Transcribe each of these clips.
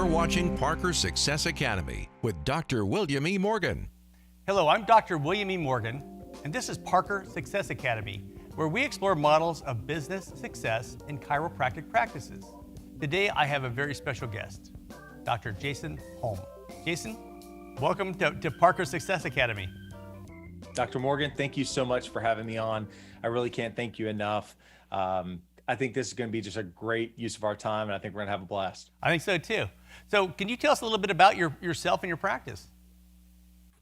watching Parker Success Academy with Dr. William E. Morgan. Hello, I'm Dr. William E. Morgan, and this is Parker Success Academy, where we explore models of business success in chiropractic practices. Today, I have a very special guest, Dr. Jason Hulme. Jason, welcome to Parker Success Academy. Dr. Morgan, thank you so much for having me on. I really can't thank you enough. I think this is going to be just a great use of our time, and I think we're going to have a blast. I think so too. So can you tell us a little bit about yourself and your practice?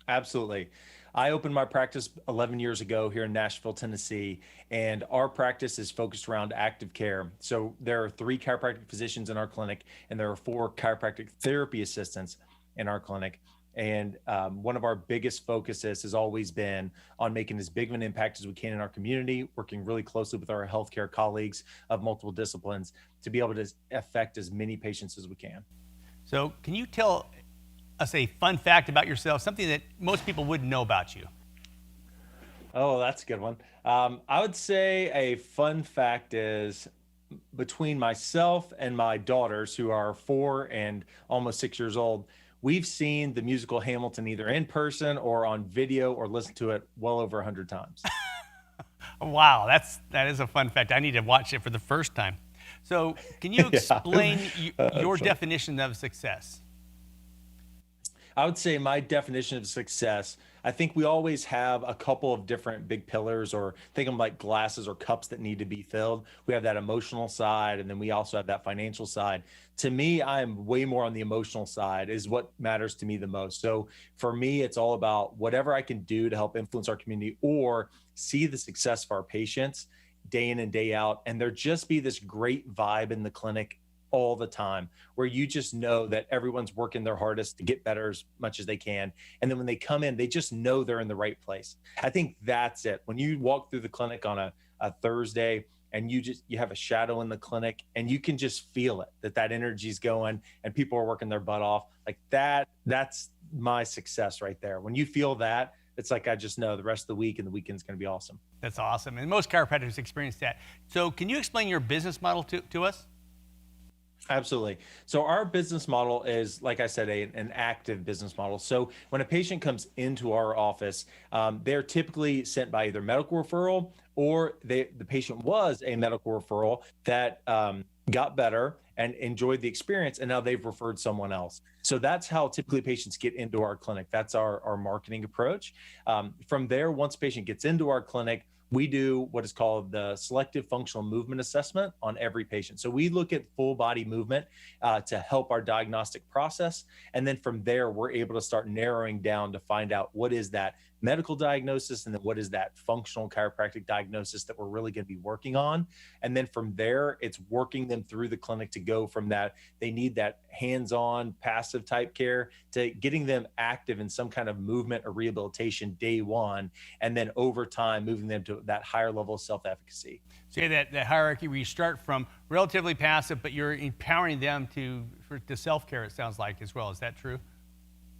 Absolutely. I opened my practice 11 years ago here in Nashville, Tennessee, and our practice is focused around active care. So there are 3 chiropractic physicians in our clinic, and there are 4 chiropractic therapy assistants in our clinic. And one of our biggest focuses has always been on making as big of an impact as we can in our community, working really closely with our healthcare colleagues of multiple disciplines to be able to affect as many patients as we can. So can you tell us a fun fact about yourself, something that most people wouldn't know about you? Oh, that's a good one. I would say a fun fact is between myself and my daughters, who are 4 and almost 6 years old, we've seen the musical Hamilton either in person or on video or listened to it well over 100 times. Wow, that is a fun fact. I need to watch it for the first time. So can you explain your definition of success? I would say my definition of success, I think we always have a couple of different big pillars, or think of them like glasses or cups that need to be filled. We have that emotional side, and then we also have that financial side. To me, I am way more on the emotional side is what matters to me the most. So for me, it's all about whatever I can do to help influence our community or see the success of our patients day in and day out. And there just be this great vibe in the clinic all the time, where you just know that everyone's working their hardest to get better as much as they can. And then when they come in, they just know they're in the right place. I think that's it. When you walk through the clinic on a Thursday and you have a shadow in the clinic and you can just feel it, that energy's going and people are working their butt off like that. That's my success right there. When you feel that, it's like, I just know the rest of the week and the weekend's going to be awesome. That's awesome. And most chiropractors experience that. So can you explain your business model to us? Absolutely. So our business model is, like I said, an active business model. So when a patient comes into our office, they're typically sent by either medical referral or the patient was a medical referral that got better and enjoyed the experience, and now they've referred someone else. So that's how typically patients get into our clinic. That's our marketing approach. From there, once a patient gets into our clinic, we do what is called the selective functional movement assessment on every patient. So we look at full body movement to help our diagnostic process. And then from there, we're able to start narrowing down to find out what is that medical diagnosis and then what is that functional chiropractic diagnosis that we're really going to be working on. And then from there, it's working them through the clinic to go from that. They need that hands-on passive type care to getting them active in some kind of movement or rehabilitation day one. And then over time, moving them to that higher level of self-efficacy. So that hierarchy where you start from relatively passive, but you're empowering them to self-care, it sounds like, as well. Is that true?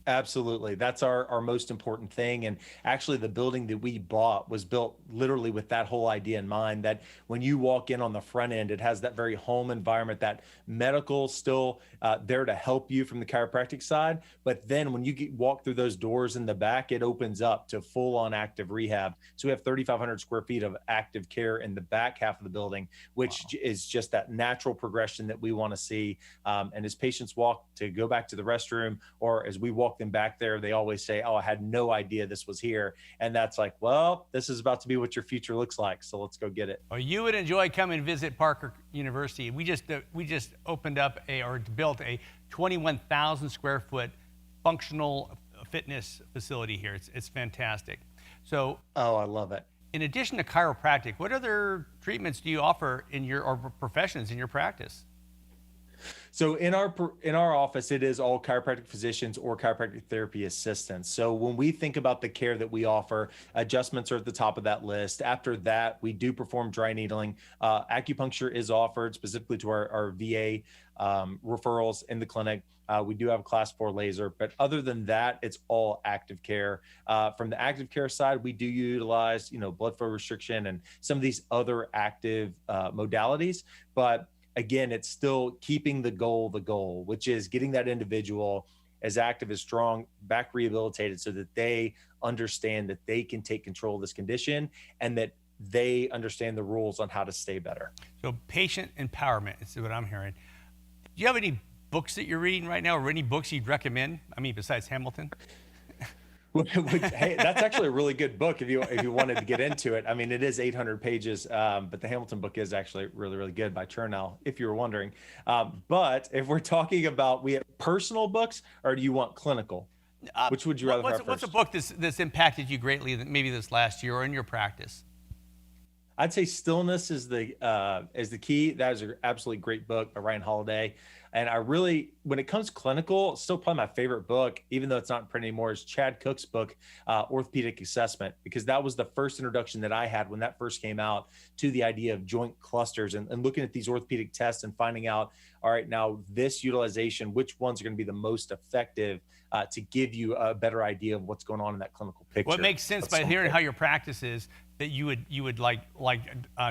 Absolutely. That's our most important thing. And actually the building that we bought was built literally with that whole idea in mind, that when you walk in on the front end, it has that very home environment, that medical still there to help you from the chiropractic side. But then when you walk through those doors in the back, it opens up to full on active rehab. So we have 3,500 square feet of active care in the back half of the building, which is just that natural progression that we want to see. And as patients walk to go back to the restroom, or as we walk them back there, they always say, "Oh, I had no idea this was here." And that's like, well, this is about to be what your future looks like. So let's go get it. Well, you would enjoy coming and visit Parker University. We just opened up built a 21,000 square foot functional fitness facility here. It's fantastic. So, oh, I love it. In addition to chiropractic, what other treatments do you offer or professions in your practice? So in our office, it is all chiropractic physicians or chiropractic therapy assistants. So when we think about the care that we offer, adjustments are at the top of that list. After that, we do perform dry needling. Acupuncture is offered specifically to our VA referrals in the clinic. We do have a class 4 laser, but other than that, it's all active care. From the active care side, we do utilize, blood flow restriction and some of these other active modalities, but again, it's still keeping the goal, which is getting that individual as active, as strong, back rehabilitated so that they understand that they can take control of this condition and that they understand the rules on how to stay better. So patient empowerment is what I'm hearing. Do you have any books that you're reading right now, or any books you'd recommend? I mean, besides Hamilton? Hey, that's actually a really good book if you wanted to get into it. I mean, it is 800 pages, but the Hamilton book is actually really, really good by Chernow, if you were wondering. But if we're talking about we have personal books, or do you want clinical? Which would you rather have first? What's a book that's impacted you greatly, maybe this last year or in your practice? I'd say Stillness is the key. That is an absolutely great book by Ryan Holiday. And I really, when it comes clinical, still probably my favorite book, even though it's not in print anymore, is Chad Cook's book, Orthopedic Assessment, because that was the first introduction that I had when that first came out to the idea of joint clusters and looking at these orthopedic tests and finding out, all right, now this utilization, which ones are going to be the most effective to give you a better idea of what's going on in that clinical picture. Well, it makes sense by hearing how your practice is that you would like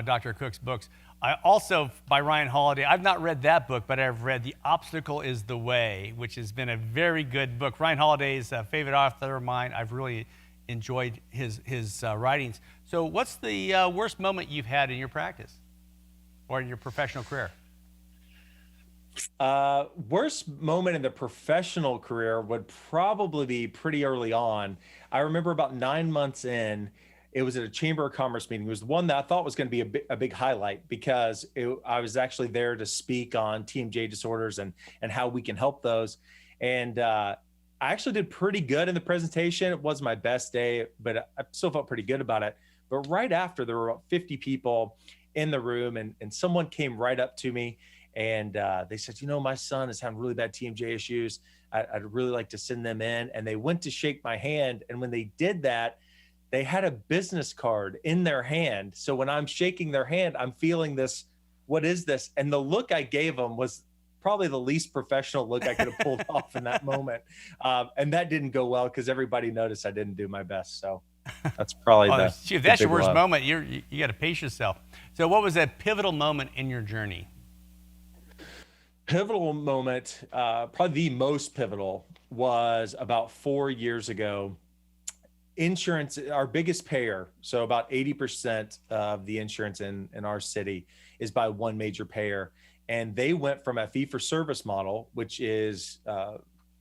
Dr. Cook's books. I also, by Ryan Holiday, I've not read that book, but I've read The Obstacle is the Way, which has been a very good book. Ryan Holiday is a favorite author of mine. I've really enjoyed his writings. So what's the worst moment you've had in your practice or in your professional career? Worst moment in the professional career would probably be pretty early on. I remember about 9 months in, it was at a Chamber of Commerce meeting. It was one that I thought was going to be a big highlight because I was actually there to speak on TMJ disorders and how we can help those. And I actually did pretty good in the presentation. It was my best day, but I still felt pretty good about it. But right after, there were about 50 people in the room, and someone came right up to me and they said, you know, my son is having really bad TMJ issues. I'd really like to send them in. And they went to shake my hand. And when they did that, they had a business card in their hand. So when I'm shaking their hand, I'm feeling this, what is this? And the look I gave them was probably the least professional look I could have pulled off in that moment. And that didn't go well because everybody noticed I didn't do my best. So that's probably if that's your worst moment, you got to pace yourself. So what was that pivotal moment in your journey? Pivotal moment, probably the most pivotal, was about 4 years ago. Insurance, our biggest payer, so about 80% of the insurance in our city is by one major payer. And they went from a fee-for-service model, which is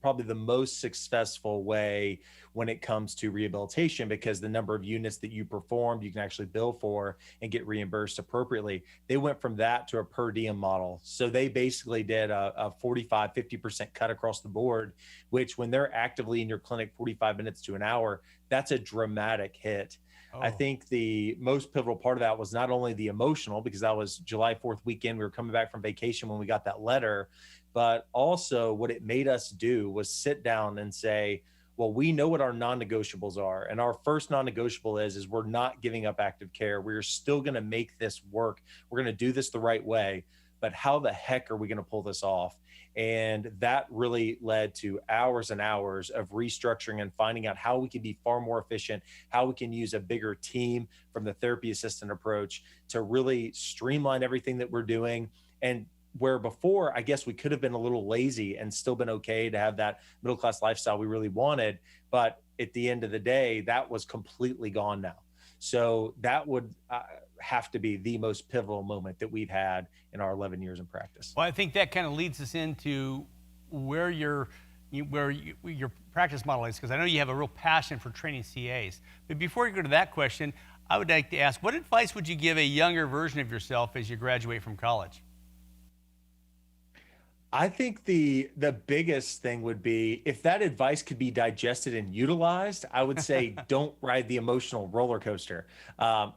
probably the most successful way when it comes to rehabilitation, because the number of units that you performed, you can actually bill for and get reimbursed appropriately. They went from that to a per diem model. So they basically did a 45, 50% cut across the board, which when they're actively in your clinic 45 minutes to an hour, that's a dramatic hit. Oh. I think the most pivotal part of that was not only the emotional, because that was July 4th weekend. We were coming back from vacation when we got that letter, but also what it made us do was sit down and say, well, we know what our non-negotiables are. And our first non-negotiable is we're not giving up active care. We're still going to make this work. We're going to do this the right way, but how the heck are we going to pull this off? And that really led to hours and hours of restructuring and finding out how we can be far more efficient, how we can use a bigger team from the therapy assistant approach to really streamline everything that we're doing. And where before, I guess we could have been a little lazy and still been okay to have that middle-class lifestyle we really wanted. But at the end of the day, that was completely gone now. So that would have to be the most pivotal moment that we've had in our 11 years in practice. Well, I think that kind of leads us into where your practice model is, because I know you have a real passion for training CAs. But before you go to that question, I would like to ask, what advice would you give a younger version of yourself as you graduate from college? I think the biggest thing would be, if that advice could be digested and utilized, I would say don't ride the emotional roller coaster.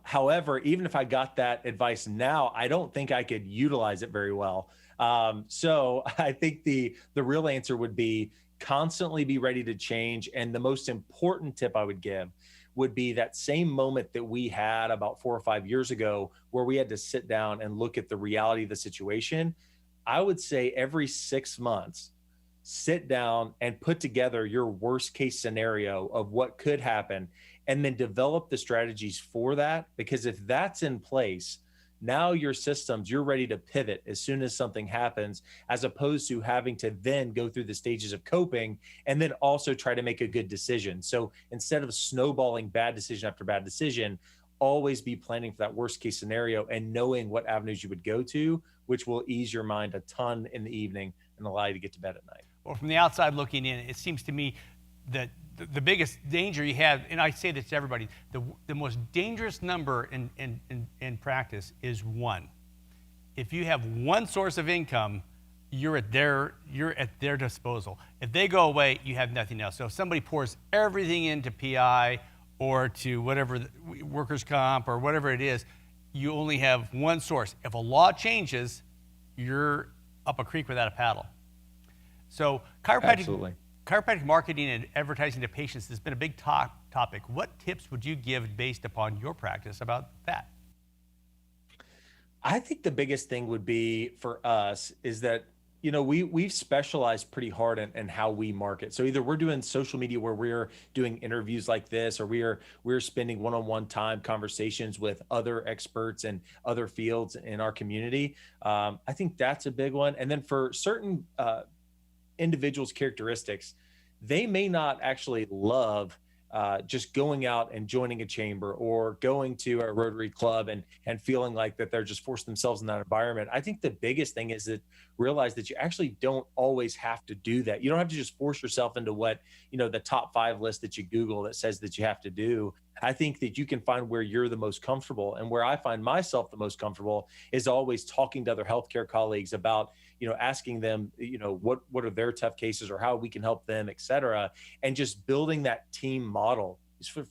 However, even if I got that advice now, I don't think I could utilize it very well. So I think the real answer would be constantly be ready to change. And the most important tip I would give would be that same moment that we had about 4 or 5 years ago, where we had to sit down and look at the reality of the situation. I would say every 6 months, sit down and put together your worst case scenario of what could happen, and then develop the strategies for that. Because if that's in place, Now your systems, you're ready to pivot as soon as something happens, as opposed to having to then go through the stages of coping and then also try to make a good decision. So instead of snowballing bad decision after bad decision, always be planning for that worst case scenario and knowing what avenues you would go to, which will ease your mind a ton in the evening and allow you to get to bed at night. Well, from the outside looking in, it seems to me that the biggest danger you have, and I say this to everybody, the most dangerous number in practice is one. If you have one source of income, you're at their disposal. If they go away, you have nothing else. So if somebody pours everything into PI or to whatever, workers' comp or whatever it is, you only have one source. If a law changes, you're up a creek without a paddle. So chiropractic marketing and advertising to patients has been a big topic. What tips would you give based upon your practice about that? I think the biggest thing would be for us is that, you know, we've specialized pretty hard in how we market. So either we're doing social media where we're doing interviews like this, or we're spending one-on-one time conversations with other experts and other fields in our community. I think that's a big one. And then for certain individuals' characteristics, they may not actually love just going out and joining a chamber or going to a Rotary Club and feeling like that they're just forced themselves in that environment. I think the biggest thing is that realize that you actually don't always have to do that. You don't have to just force yourself into what, you know, the top 5 list that you Google that says that you have to do. I think that you can find where you're the most comfortable. And where I find myself the most comfortable is always talking to other healthcare colleagues about, you know, asking them, you know, what are their tough cases or how we can help them, et cetera. And just building that team model.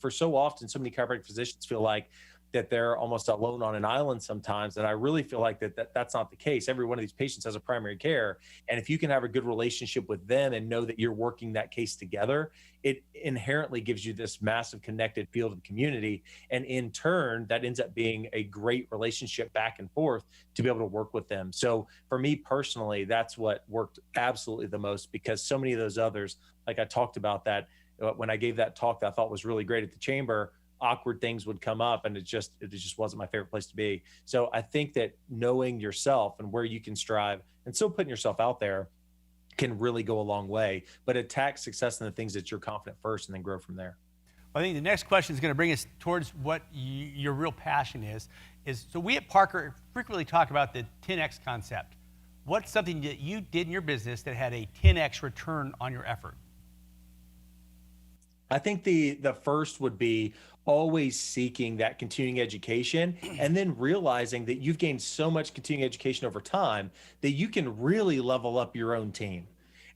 For so often, so many chiropractic physicians feel like that they're almost alone on an island sometimes. And I really feel like that's not the case. Every one of these patients has a primary care. And if you can have a good relationship with them and know that you're working that case together, it inherently gives you this massive connected field of community. And in turn, that ends up being a great relationship back and forth to be able to work with them. So for me personally, that's what worked absolutely the most, because so many of those others, like I talked about that, when I gave that talk that I thought was really great at the chamber, awkward things would come up, and it just wasn't my favorite place to be. So I think that knowing yourself and where you can strive and still putting yourself out there can really go a long way, but attack success in the things that you're confident first and then grow from there. I think the next question is going to bring us towards what your real passion is so we at Parker frequently talk about the 10X concept. What's something that you did in your business that had a 10X return on your effort? I think the first would be always seeking that continuing education, and then realizing that you've gained so much continuing education over time that you can really level up your own team,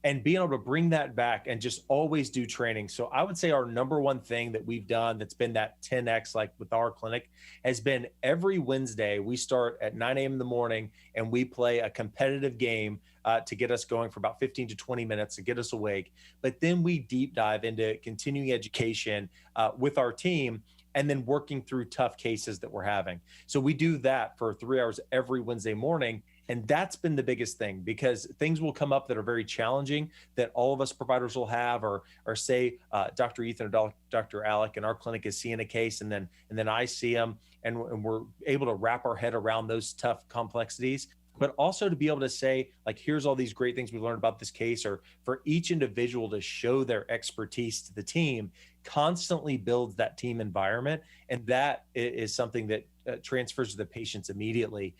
and being able to bring that back and just always do training. So I would say our number one thing that we've done that's been that 10X, like with our clinic, has been every Wednesday, we start at 9 a.m. in the morning and we play a competitive game to get us going for about 15 to 20 minutes to get us awake. But then we deep dive into continuing education with our team, and then working through tough cases that we're having. So we do that for 3 hours every Wednesday morning. And that's been the biggest thing, because things will come up that are very challenging that all of us providers will have, or say Dr. Ethan or Dr. Alec in our clinic is seeing a case, and then I see them, and we're able to wrap our head around those tough complexities. But also to be able to say, like, here's all these great things we learned about this case, or for each individual to show their expertise to the team, constantly builds that team environment. And that is something that transfers to the patients immediately.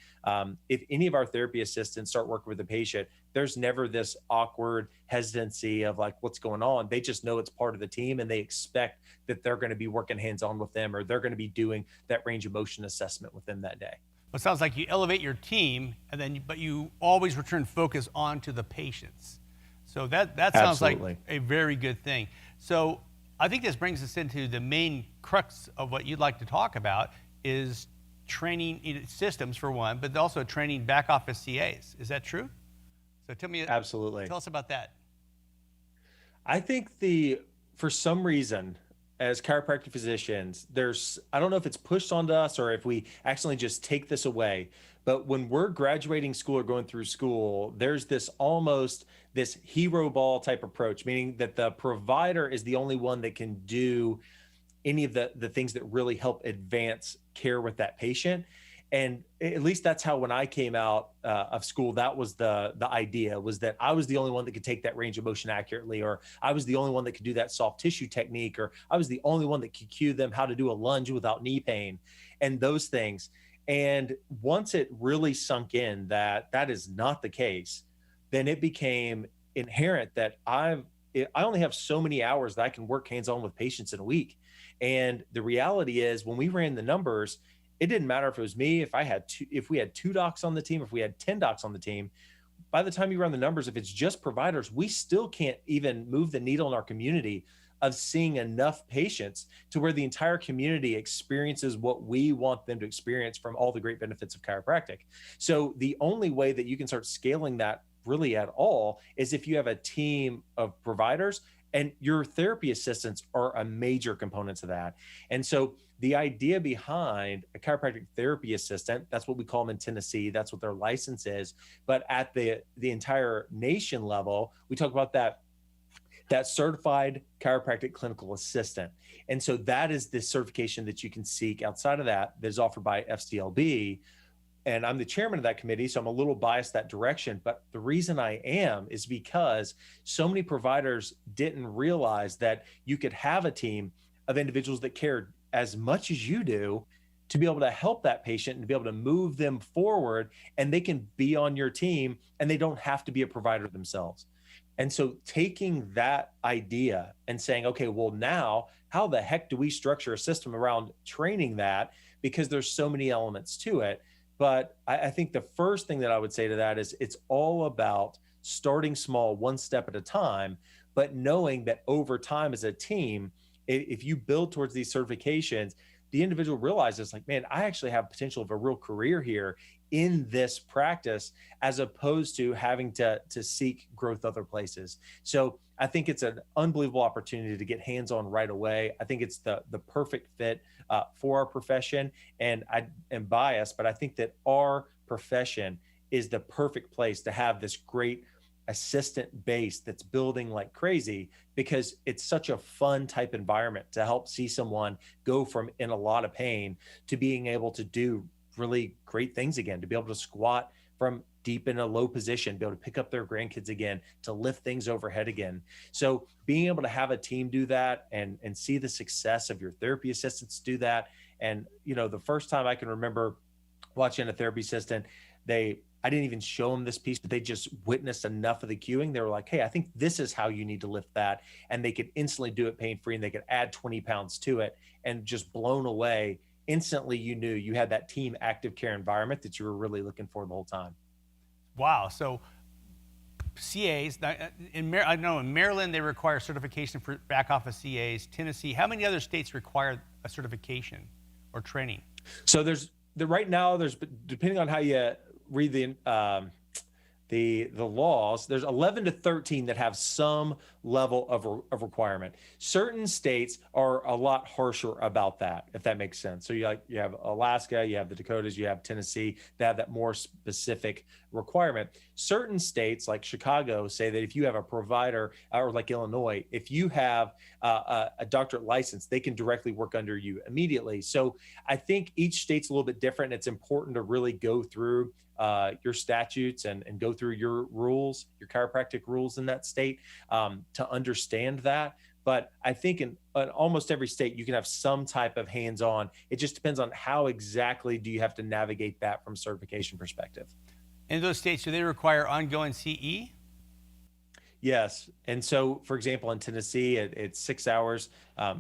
If any of our therapy assistants start working with a patient, there's never this awkward hesitancy of like, what's going on? They just know it's part of the team, and they expect that they're going to be working hands-on with them, or they're going to be doing that range of motion assessment with them that day. Well, it sounds like you elevate your team, but you always return focus onto the patients. So that sounds Absolutely. like a very good thing. So I think this brings us into the main crux of what you'd like to talk about, is training systems for one, but also training back office CAs. Is that true? So Absolutely. Tell us about that. I think for some reason, as chiropractic physicians, I don't know if it's pushed onto us or if we accidentally just take this away, but when we're graduating school or going through school, there's this hero ball type approach, meaning that the provider is the only one that can do any of the things that really help advance care with that patient. And at least that's how, when I came out of school, that was the idea, was that I was the only one that could take that range of motion accurately, or I was the only one that could do that soft tissue technique, or I was the only one that could cue them how to do a lunge without knee pain and those things. And once it really sunk in that that is not the case, then it became inherent that I only have so many hours that I can work hands-on with patients in a week. And the reality is, when we ran the numbers, it didn't matter if it was me, if we had 2 docs on the team, if we had 10 docs on the team. By the time you run the numbers, if it's just providers, we still can't even move the needle in our community of seeing enough patients to where the entire community experiences what we want them to experience from all the great benefits of chiropractic. So the only way that you can start scaling that really at all is if you have a team of providers, and your therapy assistants are a major component to that. And so the idea behind a chiropractic therapy assistant, that's what we call them in Tennessee, that's what their license is. But at the entire nation level, we talk about that certified chiropractic clinical assistant. And so that is the certification that you can seek outside of that is offered by FCLB. And I'm the chairman of that committee, so I'm a little biased that direction. But the reason I am is because so many providers didn't realize that you could have a team of individuals that cared as much as you do to be able to help that patient and to be able to move them forward, and they can be on your team and they don't have to be a provider themselves. And so taking that idea and saying, okay, well, now how the heck do we structure a system around training that? Because there's so many elements to it. But I think the first thing that I would say to that is it's all about starting small, one step at a time, but knowing that over time as a team, if you build towards these certifications, the individual realizes like, man, I actually have potential of a real career here in this practice, as opposed to having to seek growth other places. So I think it's an unbelievable opportunity to get hands-on right away. I think it's the perfect fit for our profession. And I am biased, but I think that our profession is the perfect place to have this great assistant base that's building like crazy, because it's such a fun type environment to help see someone go from in a lot of pain to being able to do really great things again, to be able to squat from deep in a low position, be able to pick up their grandkids again, to lift things overhead again. So being able to have a team do that and see the success of your therapy assistants do that. And, you know, the first time I can remember watching a therapy assistant, I didn't even show them this piece, but they just witnessed enough of the cueing. They were like, hey, I think this is how you need to lift that. And they could instantly do it pain-free, and they could add 20 pounds to it, and just blown away. Instantly, you knew you had that team active care environment that you were really looking for the whole time. Wow. So CAs, I know in Maryland, they require certification for back office CAs. Tennessee, how many other states require a certification or training? So right now, depending on how you read the laws, there's 11 to 13 that have some level of requirement. Certain states are a lot harsher about that, if that makes sense. So you have Alaska, you have the Dakotas, you have Tennessee, that have that more specific requirement. Certain states like Chicago say that if you have a provider, or like Illinois, if you have a doctorate license, they can directly work under you immediately. So I think each state's a little bit different. It's important to really go through your statutes and go through your rules, your chiropractic rules in that state, to understand that. But I think in almost every state, you can have some type of hands-on. It just depends on how exactly do you have to navigate that from a certification perspective. In those states, do they require ongoing CE? Yes. And so, for example, in Tennessee, it's 6 hours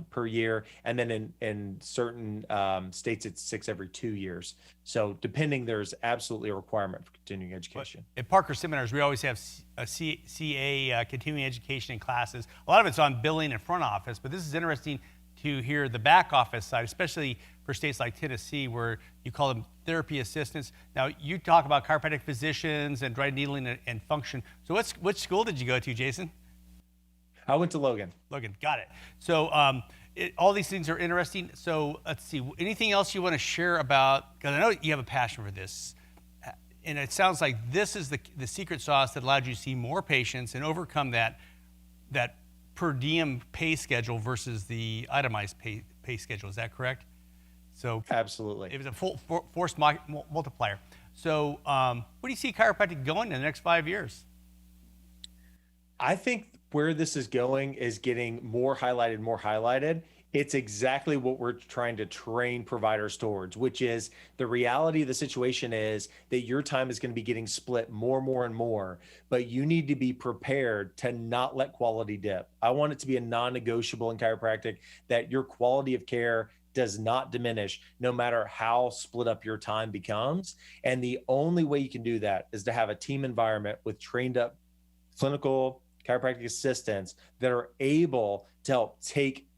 per year. And then in certain states, it's 6 every 2 years. So depending, there's absolutely a requirement for continuing education. At Parker Seminars, we always have a CA continuing education classes. A lot of it's on billing and front office, but this is interesting to hear the back office side, especially for states like Tennessee, where you call them therapy assistants. Now, you talk about chiropractic physicians and dry needling and function. So which school did you go to, Jason? I went to Logan. Logan, got it. So all these things are interesting. So let's see, anything else you want to share about, because I know you have a passion for this, and it sounds like this is the secret sauce that allowed you to see more patients and overcome that per diem pay schedule versus the itemized pay schedule. Is that correct? So Absolutely. it was a full force multiplier. So where do you see chiropractic going in the next 5 years? I think where this is going is getting more highlighted. It's exactly what we're trying to train providers towards, which is the reality of the situation is that your time is going to be getting split more and more, but you need to be prepared to not let quality dip. I want it to be a non-negotiable in chiropractic that your quality of care does not diminish no matter how split up your time becomes. And the only way you can do that is to have a team environment with trained up clinical chiropractic assistants that are able to help take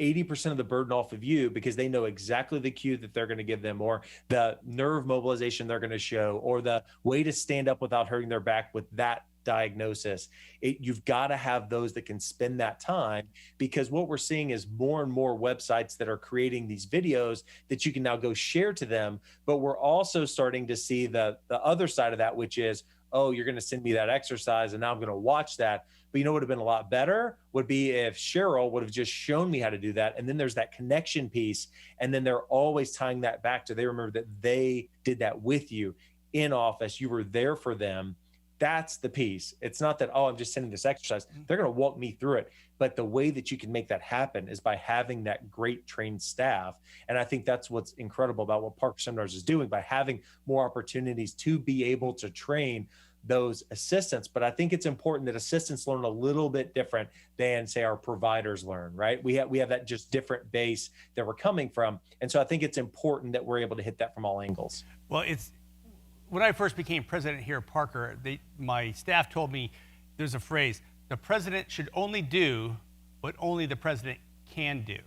80% of the burden off of you because they know exactly the cue that they're going to give them, or the nerve mobilization they're going to show, or the way to stand up without hurting their back with that diagnosis. You've got to have those that can spend that time, because what we're seeing is more and more websites that are creating these videos that you can now go share to them. But we're also starting to see the other side of that, which is, oh, you're going to send me that exercise and now I'm going to watch that. But you know what would have been a lot better would be if Cheryl would have just shown me how to do that. And then there's that connection piece. And then they're always tying that back to, they remember that they did that with you in office. You were there for them. That's the piece. It's not that, oh, I'm just sending this exercise. They're going to walk me through it. But the way that you can make that happen is by having that great trained staff. And I think that's what's incredible about what Parker Seminars is doing, by having more opportunities to be able to train those assistants. But I think it's important that assistants learn a little bit different than, say, our providers learn, right? We have that just different base that we're coming from. And so I think it's important that we're able to hit that from all angles. Well, when I first became president here at Parker, my staff told me there's a phrase: the president should only do what only the president can do.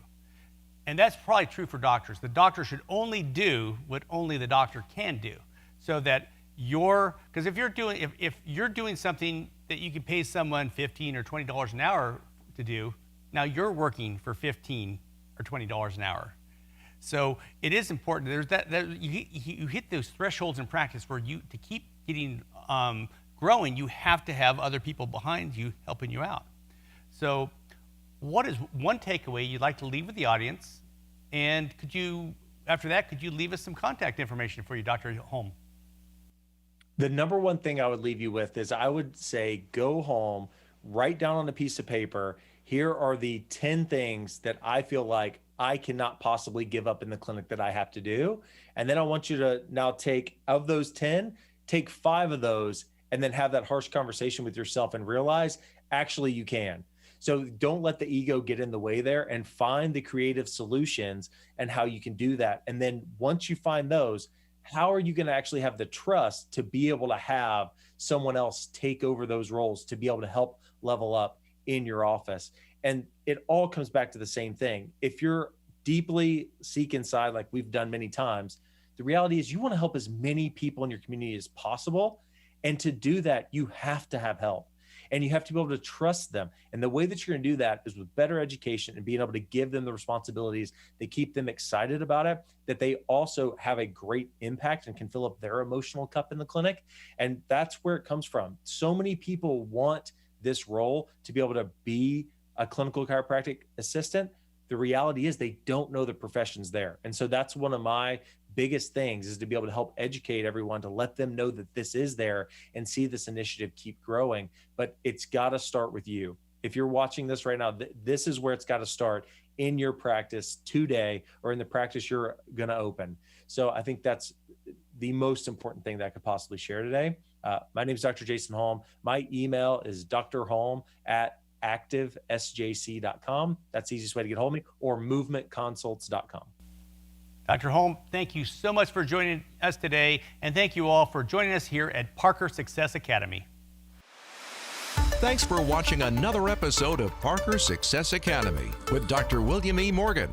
And that's probably true for doctors. The doctor should only do what only the doctor can do, so that because if you're doing something that you can pay someone $15 or $20 an hour to do, now you're working for $15 or $20 an hour. So it is important. There's that you hit those thresholds in practice where to keep getting growing, you have to have other people behind you helping you out. So what is one takeaway you'd like to leave with the audience? And after that, could you leave us some contact information for you, Dr. Hulme? The number one thing I would leave you with is, I would say, go home, write down on a piece of paper, here are the 10 things that I feel like I cannot possibly give up in the clinic that I have to do. And then I want you to now take 5 of those and then have that harsh conversation with yourself and realize, actually, you can. So don't let the ego get in the way there, and find the creative solutions and how you can do that. And then once you find those, how are you going to actually have the trust to be able to have someone else take over those roles, to be able to help level up in your office? And it all comes back to the same thing. If you're deeply seek inside, like we've done many times, the reality is you want to help as many people in your community as possible. And to do that, you have to have help. And you have to be able to trust them. And the way that you're going to do that is with better education and being able to give them the responsibilities that keep them excited about it, that they also have a great impact and can fill up their emotional cup in the clinic. And that's where it comes from. So many people want this role to be able to be a clinical chiropractic assistant. The reality is they don't know the profession's there. And so that's one of my biggest things, is to be able to help educate everyone, to let them know that this is there and see this initiative keep growing. But it's got to start with you. If you're watching this right now, this is where it's got to start, in your practice today, or in the practice you're going to open. So I think that's the most important thing that I could possibly share today. My name is Dr. Jason Hulme. My email is drhulme@activesjc.com. That's the easiest way to get hold of me, or movementconsults.com. Dr. Hulme, thank you so much for joining us today, and thank you all for joining us here at Parker Success Academy. Thanks for watching another episode of Parker Success Academy with Dr. William E. Morgan.